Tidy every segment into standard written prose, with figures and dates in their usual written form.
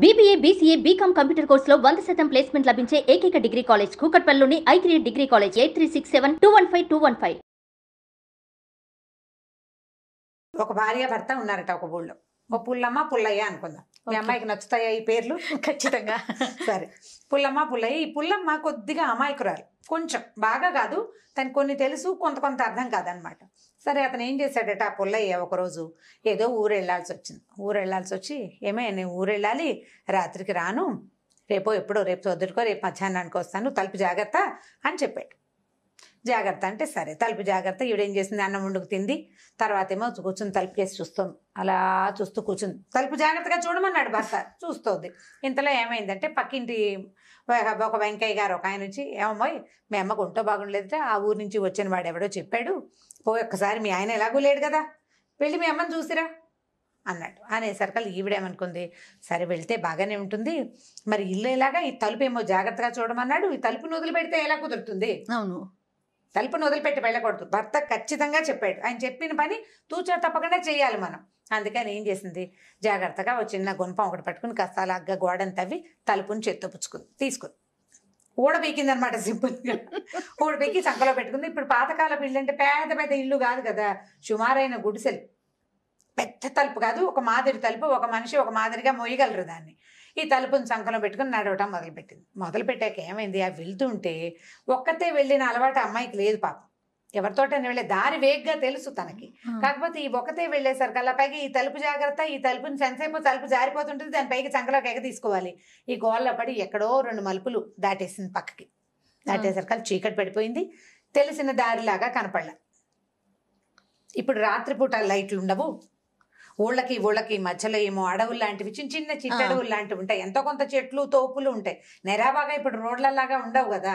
BBA, BCA, BCom computer కోర్సులో 100% placement లభించే ఏకైక డిగ్రీ కాలేజ్ కూకట్పల్లిలోని i3 డిగ్రీ కాలేజ్ 8367215215. ఒక భార్య భర్త ఉన్నారట ఒక ఊళ్ళో. ఓ పుల్లమ్మ పుల్లయ్య అనుకుందాం. మీ అమ్మాయికి నచ్చుతాయా ఈ పేర్లు? ఖచ్చితంగా. సరే, పుల్లమ్మ పుల్లయ్య. ఈ పుల్లమ్మ కొద్దిగా అమాయకురాలు, కొంచెం, బాగా కాదు, తనకు కొన్ని తెలుసు, కొంత అర్థం కాదనమాట. సరే, అతను ఏం చేశాడట ఆ పుల్లయ్య ఒకరోజు ఏదో ఊరు వెళ్ళాల్సి వచ్చింది. ఊరు వెళ్ళాల్సి వచ్చి, ఏమే నేను ఊరు వెళ్ళాలి, రాత్రికి రాను, రేపు వద్దుకో, రేపు మధ్యాహ్నానికి వస్తాను, తలుపు జాగ్రత్త అని చెప్పాడు. జాగ్రత్త అంటే సరే, తలుపు జాగ్రత్త. ఈవిడేం చేసింది, అన్నం వండుకు తింది. తర్వాత ఏమో కూర్చుని తలుపు కేసి చూస్తుంది. అలా చూస్తూ కూర్చుంది. తలుపు జాగ్రత్తగా చూడమన్నాడు భర్త, చూస్తుంది. ఇంతలో ఏమైందంటే పక్కింటి ఒక వెంకయ్య గారు ఒక ఆయన నుంచి, ఏమమ్మోయ్ మీ అమ్మకు ఒంటో బాగుండలేదట, ఆ ఊరు నుంచి వచ్చిన వాడు ఎవడో చెప్పాడు, ఒక్కసారి మీ ఆయన ఎలాగూ లేడు కదా, వెళ్ళి మీ అమ్మని చూసిరా అన్నాడు. అనేసరికి ఈవిడేమనుకుంది, సరే వెళ్తే బాగానే ఉంటుంది, మరి ఇల్లు ఎలాగా, ఈ తలుపు ఏమో జాగ్రత్తగా చూడమన్నాడు, ఈ తలుపును వదిలిపెడితే ఎలా కుదురుతుంది? అవును, తలుపును వదిలిపెట్టి వెళ్ళకూడదు. భర్త ఖచ్చితంగా చెప్పాడు. ఆయన చెప్పిన పని తూచా తప్పకుండా చేయాలి మనం. అందుకని ఏం చేసింది, జాగ్రత్తగా ఒక చిన్న గుణపం ఒకటి పట్టుకుని కాస్త అలాగా గోడను తవ్వి తలుపుని చేత్తో తీసుకుంది. ఊడబీకింది అనమాట, సింపుల్గా ఊడబీకి సంకలో పెట్టుకుంది. ఇప్పుడు పాతకాలపు ఇల్లు అంటే పెద్ద ఇల్లు కాదు కదా, సుమారైన గుడిసెలు, పెద్ద తలుపు కాదు, ఒక మాదిరి తలుపు, ఒక మనిషి ఒక మాదిరిగా మోయగలరు దాన్ని. ఈ తలుపుని సంకలో పెట్టుకుని నడవటం మొదలుపెట్టాక ఏమైంది, ఆ వెళ్తుంటే ఒక్కతే వెళ్ళిన అలవాటు అమ్మాయికి లేదు పాపం. ఎవరితోటైనా వెళ్ళే దారి వేగ్గా తెలుసు తనకి. కాకపోతే ఈ ఒక్కతే వెళ్ళేసరికి అలా పైకి ఈ తలుపు జాగ్రత్త, ఈ తలుపుని సెన్సేపు తలుపు జారిపోతుంటుంది, దాని పైకి సంకలోకి తీసుకోవాలి. ఈ గోళ్ళ పడి ఎక్కడో 2 మలుపులు దాటేసింది పక్కకి. దాటేసరికి చీకటి పడిపోయింది, తెలిసిన దారిలాగా కనపడలే. ఇప్పుడు రాత్రిపూట లైట్లు ఉండవు, ఊళ్ళకి మధ్యలో ఏమో అడవులు లాంటివి, చిన్న చిట్టడవులు లాంటివి ఉంటాయి, ఎంతో కొంత చెట్లు తోపులు ఉంటాయి. నెరాబాగా ఇప్పుడు రోడ్లలాగా ఉండవు కదా,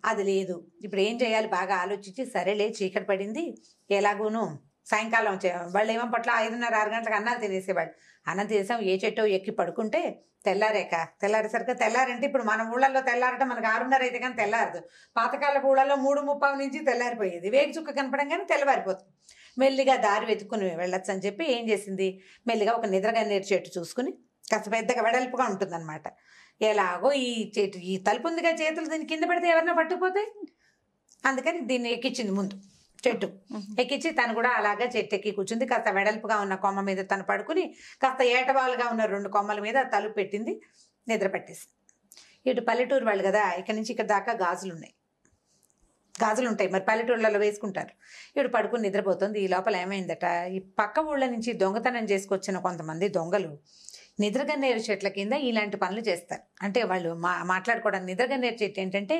అది లేదు. ఇప్పుడు ఏం చేయాలి బాగా ఆలోచించి, సరేలే చీకటి పడింది, ఎలాగూను సాయంకాలం వాళ్ళు ఏమో పట్ల 5:30-6 గంటలకు అన్నాలు తినేసేవాళ్ళు. అన్నం తినేసాం, ఏ చెట్టో ఎక్కి పడుకుంటే తెల్లారేసరికి తెల్లారంటే ఇప్పుడు మన ఊళ్ళల్లో తెల్లారటం మనకు 6:30 అయితే కానీ తెల్లారదు. పాతకాలపు ఊళ్ళల్లో 3:30 నుంచి తెల్లారిపోయేది. వేగి చుక్క కనపడంగానే తెల్లవారిపోతుంది. మెల్లిగా దారి వెతుక్కుని వెళ్ళొచ్చు అని చెప్పి ఏం చేసింది, మెల్లిగా ఒక నిద్రగన్నేరు చెట్టు చూసుకుని, కాస్త పెద్దగా వెడల్పుగా ఉంటుంది అనమాట. ఎలాగో ఈ తలుపు ఉందిగా, చేతులు దీన్ని కింద పెడితే ఎవరైనా పట్టుకుపోతాయి, అందుకని దీన్ని ఎక్కించింది ముందు చెట్టు. ఎక్కించి తను కూడా అలాగా చెట్టు ఎక్కి కూర్చుంది. కాస్త వెడల్పుగా ఉన్న కొమ్మ మీద తను పడుకుని, కాస్త ఏటవాలుగా ఉన్న 2 కొమ్మల మీద తలుపు పెట్టింది, నిద్ర పెట్టేసింది. ఇటు పల్లెటూరు వాళ్ళు కదా, ఇక్కడ నుంచి ఇక్కడ దాకా గాజులు ఉంటాయి, మరి పల్లెటూళ్ళలో వేసుకుంటారు. ఇప్పుడు పడుకుని నిద్రపోతుంది. ఈ లోపల ఏమైందట, ఈ పక్క ఊళ్ళ నుంచి దొంగతనం చేసుకొచ్చిన కొంతమంది దొంగలు నిద్రగన్నేరు చెట్ల కింద ఇలాంటి పనులు చేస్తారు. అంటే వాళ్ళు మాట్లాడుకోవడానికి, నిద్రగన్నేరు చెట్టు ఏంటంటే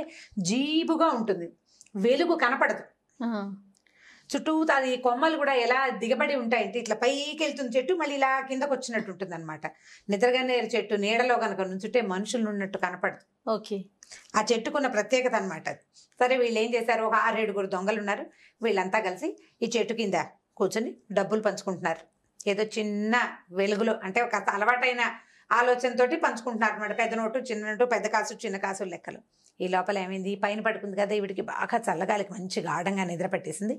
జీబుగా ఉంటుంది, వెలుగు కనపడదు, చుట్టూ అది కొమ్మలు కూడా ఎలా దిగబడి ఉంటాయంటే ఇట్లా పైకి వెళ్తుంది చెట్టు, మళ్ళీ ఇలా కిందకు వచ్చినట్టు ఉంటుంది అనమాట. నిద్రగన్నేరు చెట్టు నీడలో కనుక నుంచుంటే మనుషులు ఉన్నట్టు కనపడదు. ఓకే, ఆ చెట్టుకున్న ప్రత్యేకత అనమాట అది. సరే, వీళ్ళు ఏం చేశారు, ఒక 6-7 దొంగలు ఉన్నారు. వీళ్ళంతా కలిసి ఈ చెట్టు కింద కూర్చొని డబ్బులు పంచుకుంటున్నారు. ఏదో చిన్న వెలుగులో, అంటే ఒక అలవాటైన ఆలోచనతోటి పంచుకుంటున్నారు అనమాట. పెద్ద నోటు, చిన్న నోటు, పెద్ద కాసు, చిన్న కాసు లెక్కలు. ఈ లోపల ఏమైంది, పైన పడుకుంది కదా, వీడికి బాగా చల్లగాలికి మంచి గాఢంగా నిద్ర పట్టేసింది.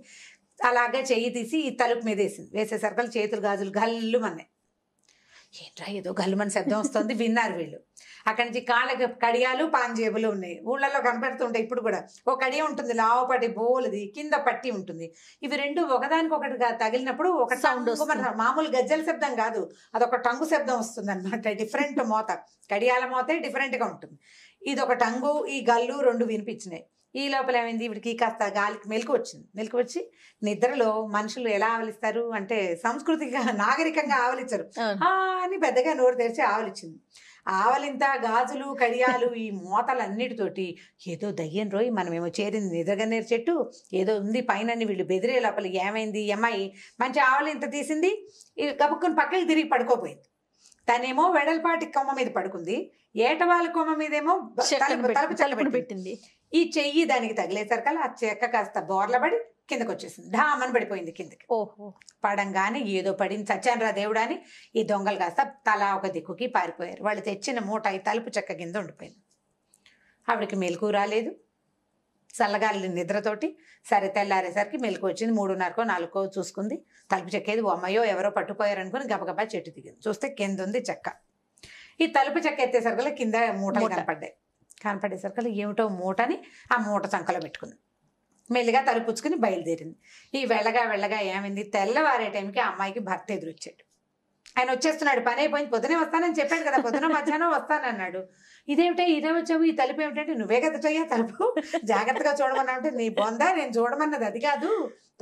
అలాగే చెయ్యి తీసి ఈ తలుపు మీద వేసేసరికి చేతులు గాజులు గల్లు మన్నాయి. ఏంట్రా ఏదో గల్లుమని శబ్దం వస్తుంది, విన్నారు వీళ్ళు. అక్కడి నుంచి కాళ్ళకి కడియాలు, పాంజేబులు ఉన్నాయి, ఊళ్ళల్లో కనపడుతుంటాయి ఇప్పుడు కూడా. ఒక కడియ ఉంటుంది లావపడి బోలుది, కింద పట్టి ఉంటుంది. ఇవి 2 ఒకదానికొకటిగా తగిలినప్పుడు ఒక సౌండ్ వస్తుంది. మామూలు గజ్జల శబ్దం కాదు, అదొక టంగు శబ్దం వస్తుంది అనమాట. డిఫరెంట్ మోత, కడియాల మోతే డిఫరెంట్గా ఉంటుంది. ఇది ఒక టంగు, ఈ గల్లు 2 వినిపించినాయి. ఈ లోపల ఏమైంది, వీడికి కాస్త గాలికి మెలకు వచ్చి, నిద్రలో మనుషులు ఎలా ఆవలిస్తారు అంటే సంస్కృతిగా నాగరికంగా ఆవలించరు, అని పెద్దగా నోరు తెరిచి ఆవలిచ్చింది. ఆవలింత, గాజులు, కడియాలు, ఈ మోతలన్నిటితోటి ఏదో దయ్యం రోయి, మనమేమో చేరింది నిద్రగన్నేరు చెట్టు, ఏదో ఉంది పైన వీళ్ళు బెదిరే లోపల ఏమైంది, ఈ అమ్మాయి మంచి ఆవలింత తీసింది, గబుక్కుని పక్కకి తిరిగి పడుకోపోయింది. తనేమో వెడల్పాటి కొమ్మ మీద పడుకుంది, ఏటవాళ్ళ కొమ్మ మీదేమో తలుపు చల్లబెట్టి పెట్టింది. ఈ చెయ్యి దానికి తగిలేసరికల్లా ఆ చెక్క కాస్త బోర్లబడి కిందకు వచ్చేసింది, ఢామని పడిపోయింది కిందకి. పడంగానే ఏదో పడింది, చచ్చానరా దేవుడా అని ఈ దొంగలు కాస్త తలా ఒక దిక్కుకి పారిపోయారు. వాళ్ళు తెచ్చిన మూట ఈ తలుపు చెక్క కింద ఉండిపోయింది. ఆవిడకి మెలకు రాలేదు, చల్లగాలి నిద్రతోటి. సరే, తెల్లారేసరికి మెలకు వచ్చింది. 3:30-4 చూసుకుంది, తలుపు చెక్కేది. అమ్మయ్యో ఎవరో పట్టుపోయారనుకుని గబగబా చెట్టు దిగింది. చూస్తే కింద ఉంది చెక్క. ఈ తలుపు చెక్క ఎత్తేసరికల్లా కింద మూటలు కనపడేసరికల్లా ఏమిటో మూటని ఆ మూట చంకలో పెట్టుకుంది. మెల్లిగా తలుపుచ్చుకుని బయలుదేరింది. ఈ వెళ్ళగా ఏమైంది, తెల్లవారే టైంకి ఆ అమ్మాయికి భర్త ఎదురొచ్చాడు. ఆయన వచ్చేస్తున్నాడు, పని అయిపోయింది, పొద్దునే వస్తానని చెప్పాడు కదా, పొద్దున మధ్యాహ్నం వస్తానన్నాడు. ఇదేమిటో ఇదే వచ్చావు, ఈ తలుపు ఏమిటంటే, నువ్వే కదటయ్యా తలుపు జాగ్రత్తగా చూడమన్నా అంటే, నీ బొందా నేను చూడమన్నది అది కాదు,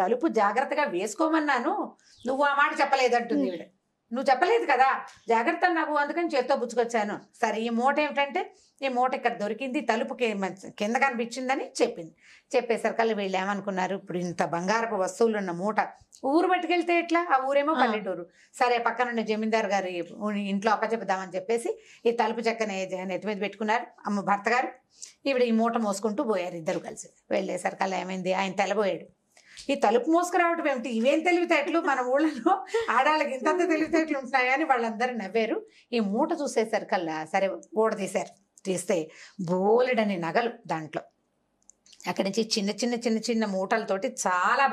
తలుపు జాగ్రత్తగా వేసుకోమన్నాను, నువ్వు ఆ మాట చెప్పలేదంటుంది ఈవిడ. నువ్వు చెప్పలేదు కదా, జాగ్రత్త నాకు, అందుకని చేత్తో పుచ్చుకొచ్చాను. సరే ఈ మూట ఏమిటంటే, ఈ మూట ఇక్కడ దొరికింది, తలుపుకి కింద కనిపించిందని చెప్పింది. చెప్పేసరికల్లా వీళ్ళు ఏమనుకున్నారు, ఇప్పుడు ఇంత బంగారపు వస్తువులు ఉన్న మూట ఊరు పట్టుకెళ్తే ఎట్లా, ఆ ఊరేమో పల్లెటూరు. సరే పక్కనున్న జమీందారు గారి ఇంట్లో అప్పచెప్పుదామని చెప్పేసి ఈ తలుపు చెక్కని నెత్తి మీద పెట్టుకున్నారు భర్త గారు. ఈవిడ ఈ మూట మోసుకుంటూ పోయారు ఇద్దరు కలిసి. వెళ్ళేసరికల్లా ఏమైంది, ఆయన తెల్లబోయాడు. ఈ తలుపు మోసుకురావటం ఏమిటి, ఇవేం తెలివితేటలు, మన ఊళ్ళలో ఆడాళ్ళకి ఇంతంత తెలివితేటలు ఉంటున్నాయని వాళ్ళందరూ నవ్వారు. ఈ మూట చూసేసరికల్లా సరే ఊడ తీశారు. తీస్తే బోలెడని నగలు దాంట్లో. అక్కడి నుంచి చిన్న మూటలతోటి చాలా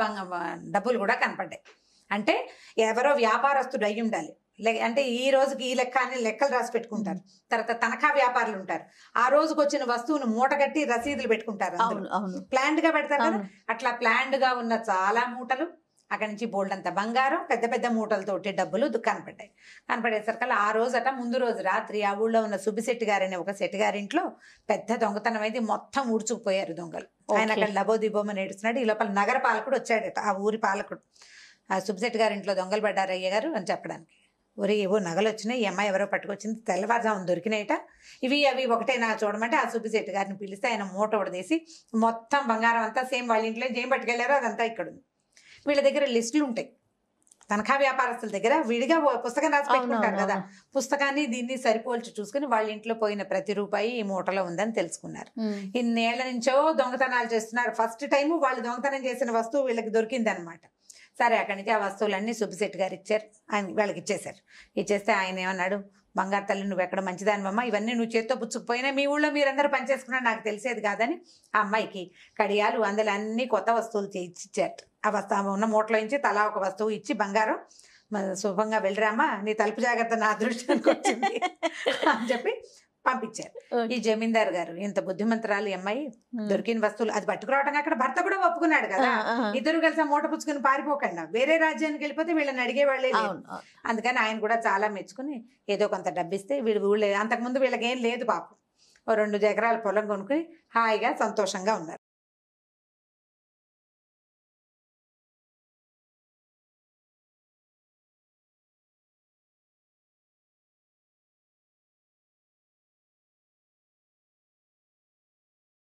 డబ్బులు కూడా కనపడ్డాయి. అంటే ఎవరో వ్యాపారస్తుడు అయి ఉండాలి. అంటే ఈ రోజుకి ఈ లెక్క అని లెక్కలు రాసి పెట్టుకుంటారు. తర్వాత తనఖా వ్యాపారులు ఉంటారు, ఆ రోజుకి వచ్చిన వస్తువును మూటగట్టి రసీదులు పెట్టుకుంటారు, ప్లాండ్ గా పెడతారు కదా. అట్లా ప్లాండ్ గా ఉన్న చాలా మూటలు, అక్కడి నుంచి బోల్డంత బంగారం, పెద్ద మూటలతోటి డబ్బులు కనపడేసరికల్లా ఆ రోజట ముందు రోజు రాత్రి ఆ ఊళ్ళో ఉన్న సుబ్బిశెట్టి గారని ఒక శెట్టి గారింట్లో పెద్ద దొంగతనం అయితే మొత్తం ఊడ్చుకుపోయారు దొంగలు. ఆయన అక్కడ లబోదిబోమని ఏడుస్తున్నాడు. ఈ లోపల నగర పాలకుడు వచ్చాడట, ఆ ఊరి పాలకుడు. ఆ సుబ్బిశెట్టి గారింట్లో దొంగలు పడ్డారు అయ్య గారు అని చెప్పడానికి. ఒరే ఏవో నగలు వచ్చినాయి, ఈ అమ్మాయి ఎవరో పట్టుకొచ్చింది, తెల్లవారుజామున దొరికినాయట, ఇవి అవి ఒకటేనా చూడమంటే ఆ సుబ్బిశెట్టి గారిని పిలిస్తే ఆయన మూట ఉడదీసి మొత్తం బంగారం అంతా సేమ్ వాళ్ళ ఇంట్లో ఏం పట్టుకెళ్లారో అదంతా ఇక్కడ ఉంది. వీళ్ళ దగ్గర లిస్టులు ఉంటాయి, తనఖా వ్యాపారస్తుల దగ్గర విడిగా పుస్తకం రాసి పెట్టుకుంటారు కదా, పుస్తకాన్ని దీన్ని సరిపోల్చి చూసుకుని వాళ్ళ ఇంట్లో పోయిన ప్రతి రూపాయి ఈ మూటలో ఉందని తెలుసుకున్నారు. ఇన్నేళ్ల నుంచో దొంగతనాలు చేస్తున్నారు. ఫస్ట్ టైం వాళ్ళు దొంగతనం చేసిన వస్తువు వీళ్ళకి దొరికింది అనమాట. సరే అక్కడి నుంచి ఆ వస్తువులన్నీ సుబ్బిశెట్టి గారు ఇచ్చారు, ఆయన వాళ్ళకి ఇచ్చేశారు. ఇచ్చేస్తే ఆయన ఏమన్నాడు, బంగారు తల్లి నువ్వు ఎక్కడ మంచిదానివమ్మ, ఇవన్నీ నువ్వు చేత్తో పుచ్చుకుపోయినా మీ ఊళ్ళో మీరందరూ పనిచేసుకున్నా నాకు తెలిసేది కాదని ఆ అమ్మాయికి కడియాలు అందులో అన్ని కొత్త వస్తువులు ఇచ్చారు. ఆ వస్తువు ఉన్న మూటలో నుంచి తలా ఒక వస్తువు ఇచ్చి, బంగారం శుభంగా వెళ్ళిరామా, నీ తలుపు జాగ్రత్త నా అదృష్టానికి వచ్చింది అని చెప్పి పంపించారు. ఈ జమీందారు గారు ఇంత బుద్ధిమంతరాలు అమ్మాయి, దొరికిన వస్తువులు అది పట్టుకురావటం అక్కడ భర్త కూడా ఒప్పుకున్నాడు కదా, ఇద్దరు కలిసి మూట పుచ్చుకుని పారిపోకుండా వేరే రాజ్యానికి వెళ్ళిపోతే వీళ్ళని అడిగేవాళ్ళే లేదు. అందుకని ఆయన కూడా చాలా మెచ్చుకుని ఏదో కొంత డబ్బిస్తే వీళ్ళు ఊళ్ళో అంతకుముందు వీళ్ళకి ఏం లేదు పాపం, 2 ఎకరాల పొలం కొనుక్కుని హాయిగా సంతోషంగా ఉన్నారు.